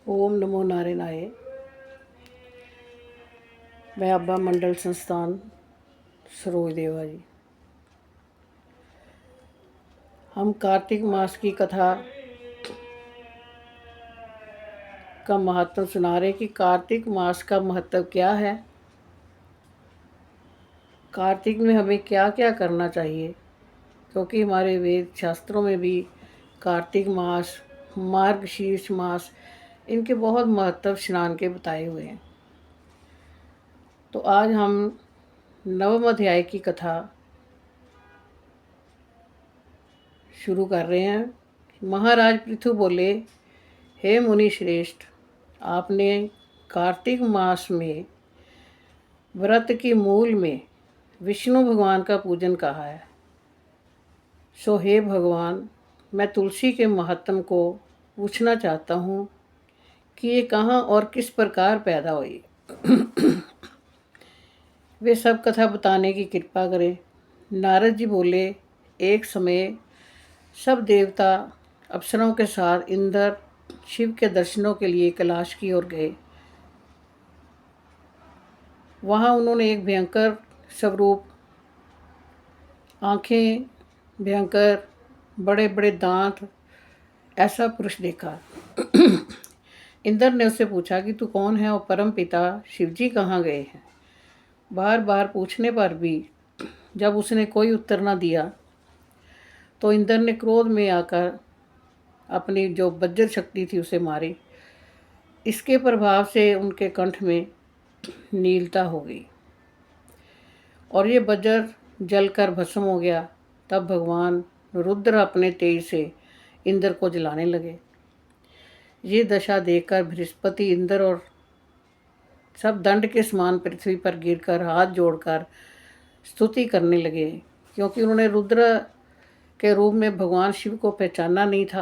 ओम नमो नारायणाय। मैं अब्बा मंडल संस्थान सरोज देवा जी। हम कार्तिक मास की कथा का महत्व सुना रहे कि कार्तिक मास का महत्व क्या है, कार्तिक में हमें क्या क्या करना चाहिए। क्योंकि हमारे वेद शास्त्रों में भी कार्तिक मास, मार्गशीर्ष मास, इनके बहुत महत्व स्नान के बताए हुए हैं। तो आज हम नवम अध्याय की कथा शुरू कर रहे हैं। महाराज पृथु बोले, हे मुनि श्रेष्ठ, आपने कार्तिक मास में व्रत की मूल में विष्णु भगवान का पूजन कहा है। सो हे भगवान, मैं तुलसी के महत्व को पूछना चाहता हूँ कि ये कहाँ और किस प्रकार पैदा हुई। वे सब कथा बताने की कृपा करें। नारद जी बोले, एक समय सब देवता अप्सराओं के साथ इंद्र शिव के दर्शनों के लिए कैलाश की ओर गए। वहाँ उन्होंने एक भयंकर स्वरूप, आंखें भयंकर, बड़े बड़े दांत, ऐसा पुरुष देखा। इंद्र ने उससे पूछा कि तू कौन है और परम पिता शिवजी कहाँ गए हैं। बार बार पूछने पर भी जब उसने कोई उत्तर न दिया तो इंद्र ने क्रोध में आकर अपनी जो वज्र शक्ति थी उसे मारी। इसके प्रभाव से उनके कंठ में नीलता हो गई और ये वज्र जलकर भस्म हो गया। तब भगवान रुद्र अपने तेज से इंद्र को जलाने लगे। ये दशा देखकर बृहस्पति, इंद्र और सब दंड के समान पृथ्वी पर गिरकर हाथ जोड़कर स्तुति करने लगे, क्योंकि उन्होंने रुद्र के रूप में भगवान शिव को पहचाना नहीं था।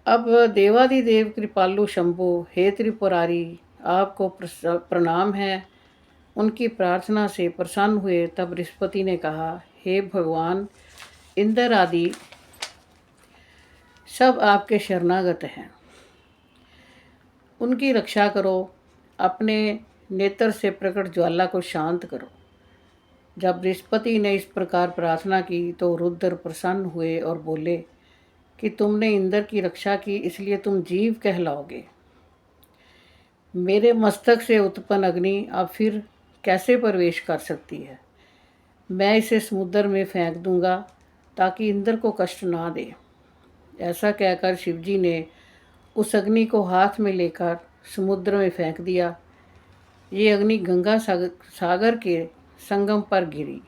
अब देवादिदेव कृपालु शंभु, हे त्रिपुरारी, आपको प्रणाम है। उनकी प्रार्थना से प्रसन्न हुए। तब बृहस्पति ने कहा, हे भगवान, इंद्र आदि सब आपके शरणागत हैं, उनकी रक्षा करो। अपने नेत्र से प्रकट ज्वाला को शांत करो। जब बृहस्पति ने इस प्रकार प्रार्थना की तो रुद्र प्रसन्न हुए और बोले कि तुमने इंद्र की रक्षा की, इसलिए तुम जीव कहलाओगे। मेरे मस्तक से उत्पन्न अग्नि अब फिर कैसे प्रवेश कर सकती है। मैं इसे समुद्र में फेंक दूंगा ताकि इंद्र को कष्ट ना दे। ऐसा कहकर शिवजी ने उस अग्नि को हाथ में लेकर समुद्र में फेंक दिया। ये अग्नि गंगा सागर के संगम पर गिरी।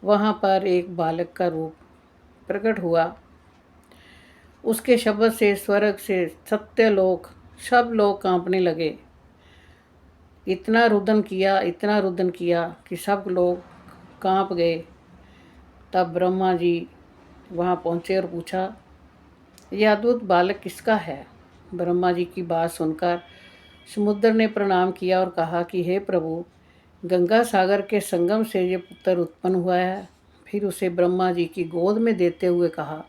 वहाँ पर एक बालक का रूप प्रकट हुआ। उसके शब्द से स्वर्ग से सत्यलोक सब लोग कांपने लगे। इतना रुदन किया कि सब लोग कांप गए। तब ब्रह्मा जी वहाँ पहुँचे और पूछा, यह अद्भुत बालक किसका है। ब्रह्मा जी की बात सुनकर समुद्र ने प्रणाम किया और कहा कि हे प्रभु, गंगा सागर के संगम से ये पुत्र उत्पन्न हुआ है। फिर उसे ब्रह्मा जी की गोद में देते हुए कहा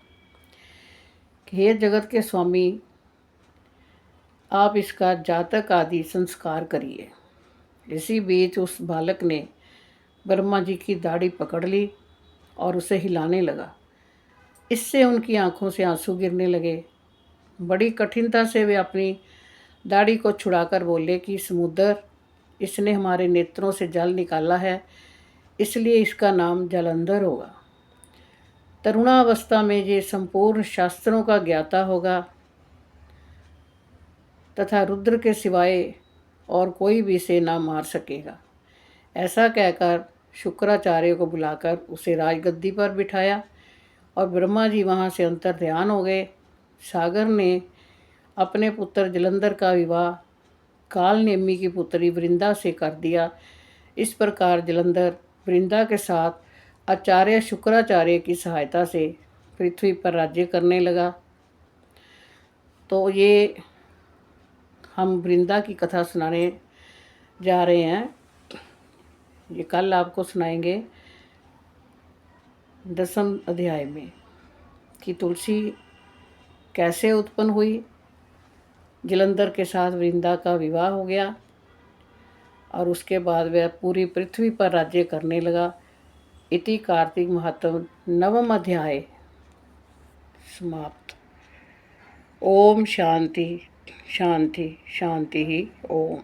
कि हे जगत के स्वामी, आप इसका जातक आदि संस्कार करिए। इसी बीच उस बालक ने ब्रह्मा जी की दाढ़ी पकड़ ली और उसे हिलाने लगा। इससे उनकी आंखों से आंसू गिरने लगे। बड़ी कठिनता से वे अपनी दाढ़ी को छुड़ाकर बोले कि समुद्र, इसने हमारे नेत्रों से जल निकाला है, इसलिए इसका नाम जलंधर होगा। तरुणावस्था में ये संपूर्ण शास्त्रों का ज्ञाता होगा तथा रुद्र के सिवाय और कोई भी इसे ना मार सकेगा। ऐसा कहकर शुक्राचार्य को बुलाकर उसे राजगद्दी पर बिठाया और ब्रह्मा जी वहाँ से अंतर्ध्यान हो गए। सागर ने अपने पुत्र जलंधर का विवाह काल नेमी की पुत्री वृंदा से कर दिया। इस प्रकार जलंधर वृंदा के साथ आचार्य शुक्राचार्य की सहायता से पृथ्वी पर राज्य करने लगा। तो ये हम वृंदा की कथा सुनाने जा रहे हैं। ये कल आपको सुनाएंगे 10वें अध्याय में कि तुलसी कैसे उत्पन्न हुई। जलंधर के साथ वृंदा का विवाह हो गया और उसके बाद वह पूरी पृथ्वी पर राज्य करने लगा। इति कार्तिक महात्म नवम अध्याय समाप्त। ओम शांति शांति शांति ही ओम।